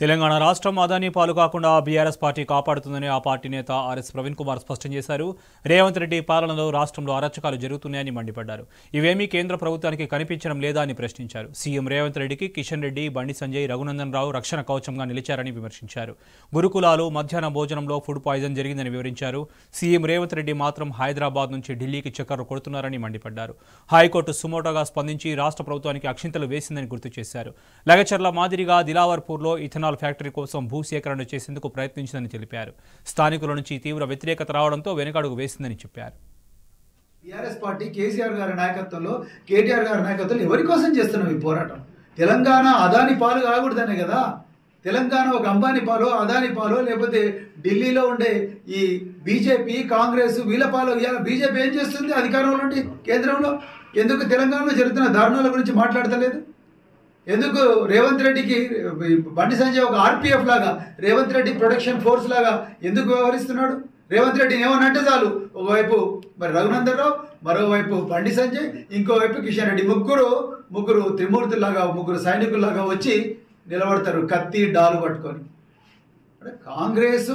తెలంగాణ రాష్ట్రం అదానీ పాలు కాకుండా బీఆర్ఎస్ పార్టీ కాపాడుతుందని ఆ పార్టీ నేత ఆర్ఎస్ ప్రవీణ్ కుమార్ స్పష్టం చేశారు. రేవంత్ రెడ్డి పాలనలో రాష్ట్రంలో అరాచకాలు జరుగుతున్నాయని మండిపడ్డారు. ఇవేమీ కేంద్ర ప్రభుత్వానికి కనిపించడం లేదా అని ప్రశ్నించారు. సీఎం రేవంత్ రెడ్డికి కిషన్ రెడ్డి, బండి సంజయ్, రఘునందన్ రావు రక్షణ కవచంగా నిలిచారని విమర్శించారు. గురుకులాలు మధ్యాహ్న భోజనంలో ఫుడ్ పాయిజన్ జరిగిందని వివరించారు. సీఎం రేవంత్ రెడ్డి మాత్రం హైదరాబాద్ నుంచి ఢిల్లీకి చక్కర్లు కొడుతున్నారని మండిపడ్డారు. హైకోర్టు సుమోటోగా స్పందించి రాష్ట్ర ప్రభుత్వానికి అక్షింతలు వేసిందని గుర్తు చేశారు. లగచర్ల మాదిరిగా దిలావర్పూర్లో ఇథనాల్ ఫ్యాక్టరీ కోసం భూసేకరణ చేసేందుకు ప్రయత్నించిందని తెలిపారు. స్థానికుల నుంచి తీవ్ర వ్యతిరేకత రావడంతో వెనుకడుగు వేసిందని చెప్పారు. టీఆర్ఎస్ పార్టీ కేసీఆర్ గారి నాయకత్వంలో, కేటీఆర్ గారి నాయకత్వంలో ఎవరి కోసం చేస్తున్నాం ఈ పోరాటం? తెలంగాణ అదాని పాలు కాకూడదనే కదా. తెలంగాణ ఒక అంబానీ పాలు, అదాని పాలు, లేకపోతే ఢిల్లీలో ఉండే ఈ బీజేపీ, కాంగ్రెస్ వీళ్ళ పాలు. బీజేపీ ఏం చేస్తుంది అధికారంలో ఉండి కేంద్రంలో? ఎందుకు తెలంగాణలో జరుగుతున్న దారుణాల గురించి మాట్లాడతలేదు? ఎందుకు రేవంత్ రెడ్డికి బండి సంజయ్ ఒక ఆర్పీఎఫ్ లాగా, రేవంత్ రెడ్డి ప్రొటెక్షన్ ఫోర్స్ లాగా ఎందుకు వ్యవహరిస్తున్నాడు? రేవంత్ రెడ్డిని ఏమనంటే చాలు, ఒకవైపు మరి రఘునందన్ రావు, మరోవైపు బండి సంజయ్, ఇంకోవైపు కిషన్ రెడ్డి, ముగ్గురు త్రిమూర్తుల్లాగా, ముగ్గురు సైనికుల్లాగా వచ్చి నిలబడతారు కత్తి డాలు పట్టుకొని. కాంగ్రెస్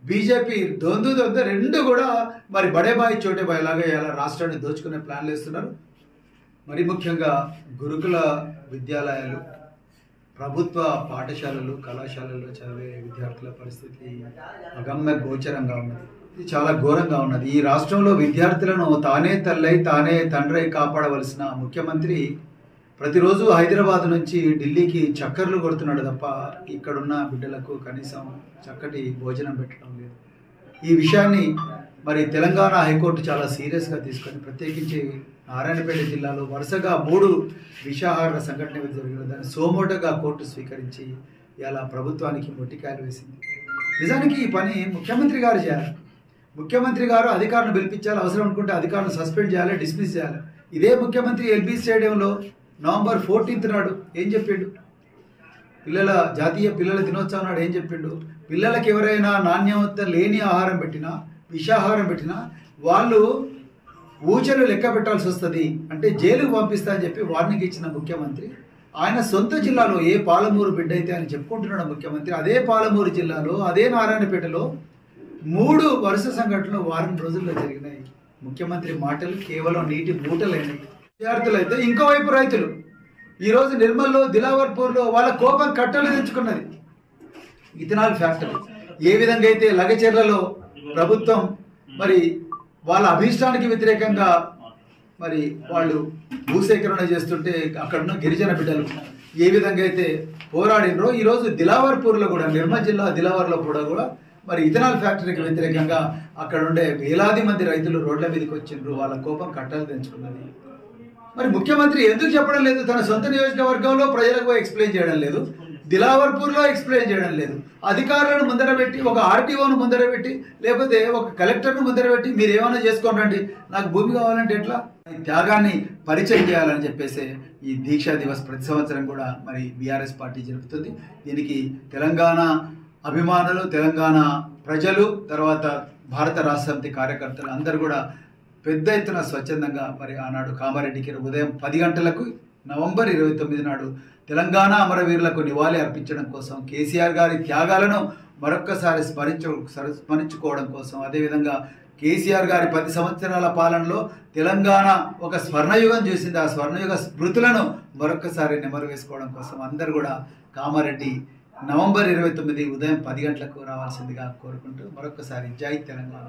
బీజేపీ దొందు రెండు కూడా మరి బడేబాయి చోటేబాయి లాగా ఇలా రాష్ట్రాన్ని దోచుకునే ప్లాన్లు వేస్తున్నారు. మరి ముఖ్యంగా గురుకుల విద్యాలయాలు, ప్రభుత్వ పాఠశాలలు, కళాశాలల్లో చదివే విద్యార్థుల పరిస్థితి అగమ్య గోచరంగా ఉన్నది. ఇది చాలా ఘోరంగా ఉన్నది. ఈ రాష్ట్రంలో విద్యార్థులను తానే తల్లై తానే తండ్రై కాపాడవలసిన ముఖ్యమంత్రి ప్రతిరోజు హైదరాబాద్ నుంచి ఢిల్లీకి చక్కర్లు కొడుతున్నాడు తప్ప ఇక్కడున్న బిడ్డలకు కనీసం చక్కటి భోజనం పెట్టడం లేదు. ఈ విషయాన్ని మరి తెలంగాణ హైకోర్టు చాలా సీరియస్గా తీసుకొని, ప్రత్యేకించి నారాయణపేట జిల్లాలో వరుసగా 3 విషాహార సంఘటనలు జరిగిన దాన్ని సోమోటగా కోర్టు స్వీకరించి ఇలా ప్రభుత్వానికి మొట్టికాయలు వేసింది. నిజానికి ఈ పని ముఖ్యమంత్రి గారు చేయాలి. ముఖ్యమంత్రి గారు అధికారులను పిలిపించాలి, అవసరం అనుకుంటే అధికారులను సస్పెండ్ చేయాలి, డిస్మిస్ చేయాలి. ఇదే ముఖ్యమంత్రి ఎల్బీ స్టేడియంలో నవంబర్ 14 నాడు ఏం చెప్పిండు? జాతీయ పిల్లల దినోత్సవం నాడు ఏం చెప్పిండు? పిల్లలకి ఎవరైనా నాణ్యత లేని ఆహారం పెట్టినా, విషాహారం పెట్టినా వాళ్ళు ఊచలు లెక్క పెట్టాల్సి వస్తుంది, అంటే జైలుకు పంపిస్తా అని చెప్పి వార్నింగ్ ఇచ్చిన ముఖ్యమంత్రి ఆయన సొంత జిల్లాలో, ఏ పాలమూరు బిడ్డ అయితే అని చెప్పుకుంటున్నాడు ముఖ్యమంత్రి, అదే పాలమూరు జిల్లాలో, అదే నారాయణపేటలో 3 వరుస సంఘటనలు వారం రోజుల్లో జరిగినాయి. ముఖ్యమంత్రి మాటలు కేవలం నీటి మూటలైనవి. విద్యార్థులు అయితే ఇంకోవైపు రైతులు ఈరోజు నిర్మల్లో, దిలావర్పూర్లో వాళ్ళ కోపం కట్టలు తెచ్చుకున్నది. ఇథనాల్ ఫ్యాక్టరీ ఏ విధంగా అయితే లగచెర్లలో ప్రభుత్వం మరి వాళ్ళ అభీష్టానికి వ్యతిరేకంగా మరి వాళ్ళు భూసేకరణ చేస్తుంటే అక్కడున్న గిరిజన బిడ్డలు ఏ విధంగా అయితే పోరాడినరో, ఈరోజు దిలావర్పూర్లో కూడా, నిర్మల్ జిల్లా దిలావర్లో కూడా మరి ఇథనాల్ ఫ్యాక్టరీకి వ్యతిరేకంగా అక్కడ ఉండే వేలాది మంది రైతులు రోడ్ల మీదకి వచ్చిండ్రు. వాళ్ళ కోపం కట్టలు తెంచుకున్నది. మరి ముఖ్యమంత్రి ఎందుకు చెప్పడం లేదు? తన సొంత నియోజకవర్గంలో ప్రజలకు ఎక్స్ప్లెయిన్ చేయడం లేదు, దిలావర్పూర్లో ఎక్స్ప్లెయిన్ చేయడం లేదు. అధికారులను ముందర పెట్టి, ఒక ఆర్టీఓను ముందర పెట్టి, లేకపోతే ఒక కలెక్టర్ను ముందర పెట్టి మీరు ఏమైనా చేసుకోండి, నాకు భూమి కావాలంటే ఎట్లా? త్యాగాన్ని పరిచయం చేయాలని చెప్పేసి ఈ దీక్షా దివస్ ప్రతి సంవత్సరం కూడా మరి బీఆర్ఎస్ పార్టీ జరుపుతుంది. దీనికి తెలంగాణ అభిమానులు, తెలంగాణ ప్రజలు, తర్వాత భారత రాష్ట్ర సమితి కార్యకర్తలు అందరూ కూడా పెద్ద ఎత్తున స్వచ్ఛందంగా మరి ఆనాడు కామారెడ్డికి ఉదయం 10 గంటలకు నవంబర్ 29 నాడు తెలంగాణ అమరవీరులకు నివాళి అర్పించడం కోసం, కేసీఆర్ గారి త్యాగాలను మరొక్కసారి స్మరించుకోవడం కోసం, అదేవిధంగా కేసీఆర్ గారి 10 సంవత్సరాల పాలనలో తెలంగాణ ఒక స్వర్ణయుగం చేసింది. ఆ స్వర్ణయుగ స్మృతులను మరొక్కసారి నెమరు వేసుకోవడం కోసం అందరూ కూడా కామారెడ్డి నవంబర్ 29 ఉదయం 10 గంటలకు రావాల్సిందిగా కోరుకుంటూ మరొక్కసారి జై తెలంగాణ.